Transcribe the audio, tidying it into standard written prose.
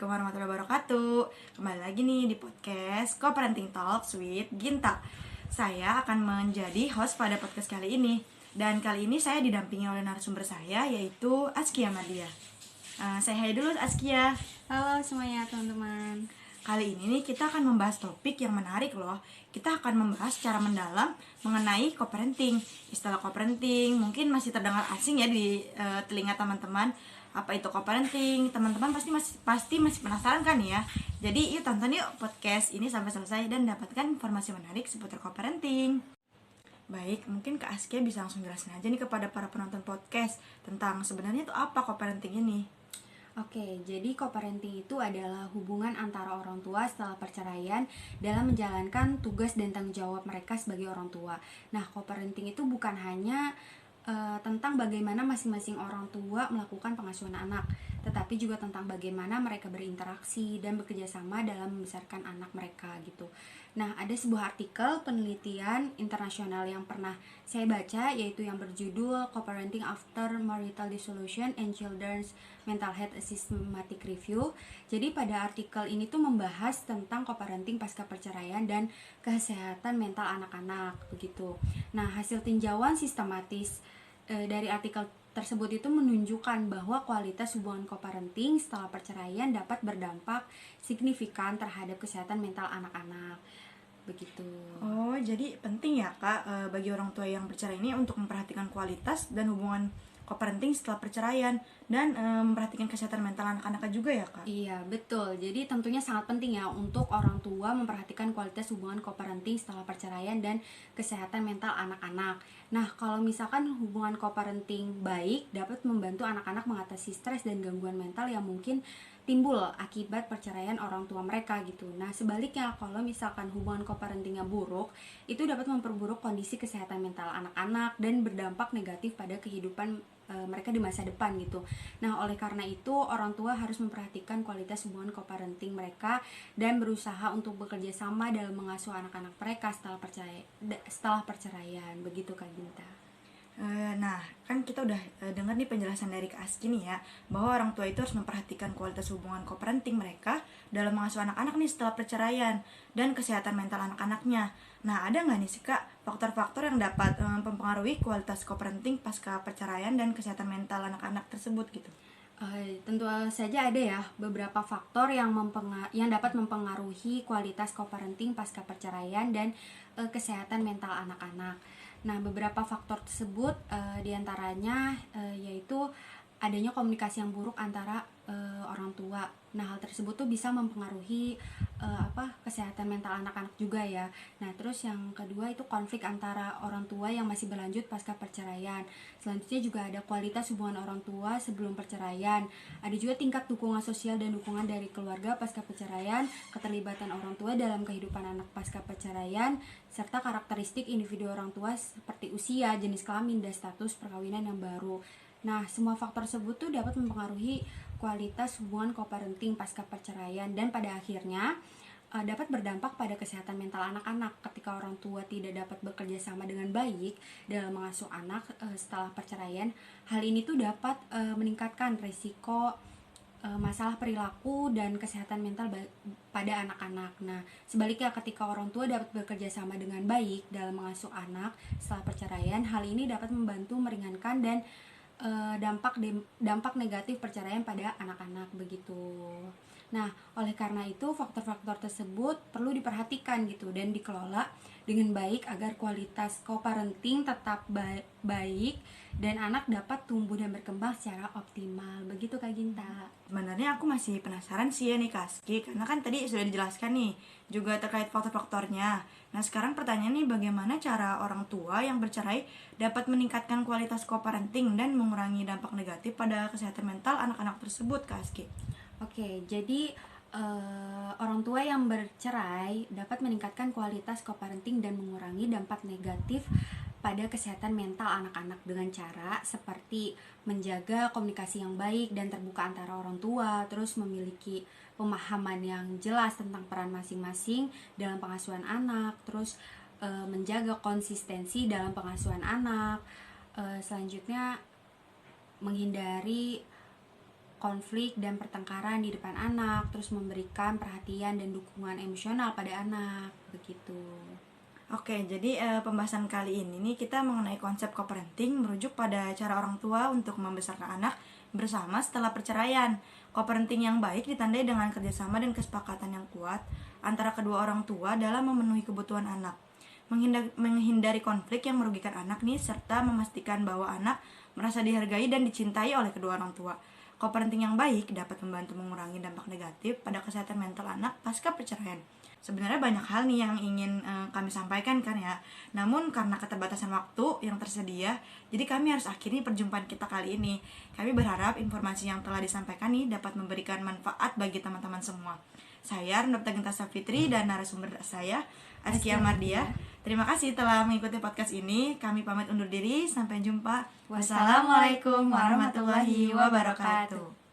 Assalamualaikum warahmatullahi wabarakatuh. Kembali lagi nih di podcast Co-Parenting Talks with Ginta. Saya akan menjadi host pada podcast kali ini. Dan kali ini saya didampingi oleh narasumber saya, yaitu Askia Madia. Saya hai dulu Askia. Halo semuanya teman-teman. Kali ini nih kita akan membahas topik yang menarik loh. Kita akan membahas secara mendalam mengenai co-parenting. Istilah co-parenting mungkin masih terdengar asing ya di telinga teman-teman. Apa itu co-parenting? Teman-teman pasti masih penasaran kan ya. Jadi yuk tonton yuk podcast ini sampai selesai dan dapatkan informasi menarik seputar co-parenting. Baik, mungkin Kak Askia bisa langsung jelasin aja nih kepada para penonton podcast tentang sebenarnya itu apa co-parenting ini. Oke, jadi co-parenting itu adalah hubungan antara orang tua setelah perceraian dalam menjalankan tugas dan tanggung jawab mereka sebagai orang tua. Nah, co-parenting itu bukan hanya tentang bagaimana masing-masing orang tua melakukan pengasuhan anak, tetapi juga tentang bagaimana mereka berinteraksi dan bekerja sama dalam membesarkan anak mereka gitu. Nah, ada sebuah artikel penelitian internasional yang pernah saya baca, yaitu yang berjudul Co-Parenting After Marital Dissolution and Children's Mental Health Systematic Review. Jadi pada artikel ini tuh membahas tentang co-parenting pasca perceraian dan kesehatan mental anak-anak begitu. Nah, hasil tinjauan sistematis dari artikel tersebut itu menunjukkan bahwa kualitas hubungan co-parenting setelah perceraian dapat berdampak signifikan terhadap kesehatan mental anak-anak. Begitu. Oh, jadi penting ya Kak bagi orang tua yang bercerai ini untuk memperhatikan kualitas dan hubungan co-parenting setelah perceraian dan memperhatikan kesehatan mental anak-anaknya juga ya Kak? Iya, betul. Jadi tentunya sangat penting ya untuk orang tua memperhatikan kualitas hubungan co-parenting setelah perceraian dan kesehatan mental anak-anak. Nah, kalau misalkan hubungan co-parenting baik dapat membantu anak-anak mengatasi stres dan gangguan mental yang mungkin timbul akibat perceraian orang tua mereka gitu. Nah, sebaliknya kalau misalkan hubungan co-parentingnya buruk, itu dapat memperburuk kondisi kesehatan mental anak-anak dan berdampak negatif pada kehidupan mereka di masa depan gitu. Nah, oleh karena itu orang tua harus memperhatikan kualitas hubungan co-parenting mereka dan berusaha untuk bekerja sama dalam mengasuh anak-anak mereka setelah perceraian. Begitu Kak Ginta. Nah, kan kita udah dengar nih penjelasan dari Kak Aski nih ya, bahwa orang tua itu harus memperhatikan kualitas hubungan co-parenting mereka dalam mengasuh anak-anak nih setelah perceraian dan kesehatan mental anak-anaknya. Nah, ada nggak nih sih Kak faktor-faktor yang dapat mempengaruhi kualitas co-parenting pasca perceraian dan kesehatan mental anak-anak tersebut gitu? Tentu saja ada ya beberapa faktor yang dapat mempengaruhi kualitas co-parenting pasca perceraian dan kesehatan mental anak-anak. Nah, beberapa faktor tersebut diantaranya yaitu adanya komunikasi yang buruk antara orang tua. Nah, hal tersebut tuh bisa mempengaruhi kesehatan mental anak-anak juga ya. Nah, terus yang kedua itu konflik antara orang tua yang masih berlanjut pasca perceraian. Selanjutnya juga ada kualitas hubungan orang tua sebelum perceraian. Ada juga tingkat dukungan sosial dan dukungan dari keluarga pasca perceraian, keterlibatan orang tua dalam kehidupan anak pasca perceraian, serta karakteristik individu orang tua seperti usia, jenis kelamin, dan status perkawinan yang baru. Nah, semua faktor tersebut tuh dapat mempengaruhi kualitas hubungan co-parenting pasca perceraian dan pada akhirnya dapat berdampak pada kesehatan mental anak-anak. Ketika orang tua tidak dapat bekerja sama dengan baik dalam mengasuh anak setelah perceraian, hal ini tuh dapat meningkatkan risiko masalah perilaku dan kesehatan mental pada anak-anak. Nah, sebaliknya ketika orang tua dapat bekerja sama dengan baik dalam mengasuh anak setelah perceraian, hal ini dapat membantu meringankan dan dampak negatif perceraian pada anak-anak begitu. Nah, oleh karena itu faktor-faktor tersebut perlu diperhatikan gitu dan dikelola dengan baik agar kualitas co-parenting tetap baik dan anak dapat tumbuh dan berkembang secara optimal. Begitu Kak Ginta. Sebenarnya aku masih penasaran sih ya nih Kak Aski, karena kan tadi sudah dijelaskan nih juga terkait faktor-faktornya. Nah, sekarang pertanyaannya bagaimana cara orang tua yang bercerai dapat meningkatkan kualitas co-parenting dan mengurangi dampak negatif pada kesehatan mental anak-anak tersebut Kak Aski? Oke, jadi orang tua yang bercerai dapat meningkatkan kualitas co-parenting dan mengurangi dampak negatif pada kesehatan mental anak-anak dengan cara seperti menjaga komunikasi yang baik dan terbuka antara orang tua, terus memiliki pemahaman yang jelas tentang peran masing-masing dalam pengasuhan anak, terus menjaga konsistensi dalam pengasuhan anak. Selanjutnya menghindari konflik dan pertengkaran di depan anak, terus memberikan perhatian dan dukungan emosional pada anak, begitu. Oke, jadi pembahasan kali ini nih kita mengenai konsep co-parenting merujuk pada cara orang tua untuk membesarkan anak bersama setelah perceraian. Co-parenting yang baik ditandai dengan kerjasama dan kesepakatan yang kuat antara kedua orang tua dalam memenuhi kebutuhan anak, menghindari konflik yang merugikan anak nih, serta memastikan bahwa anak merasa dihargai dan dicintai oleh kedua orang tua. Co-parenting yang baik dapat membantu mengurangi dampak negatif pada kesehatan mental anak pasca perceraian. Sebenarnya banyak hal nih yang ingin kami sampaikan kan ya. Namun karena keterbatasan waktu yang tersedia, jadi kami harus akhiri perjumpaan kita kali ini. Kami berharap informasi yang telah disampaikan nih dapat memberikan manfaat bagi teman-teman semua. Saya Dr. Ginta Safitri dan narasumber saya Askia Mardia. Terima kasih telah mengikuti podcast ini. Kami pamit undur diri. Sampai jumpa. Wassalamualaikum warahmatullahi wabarakatuh.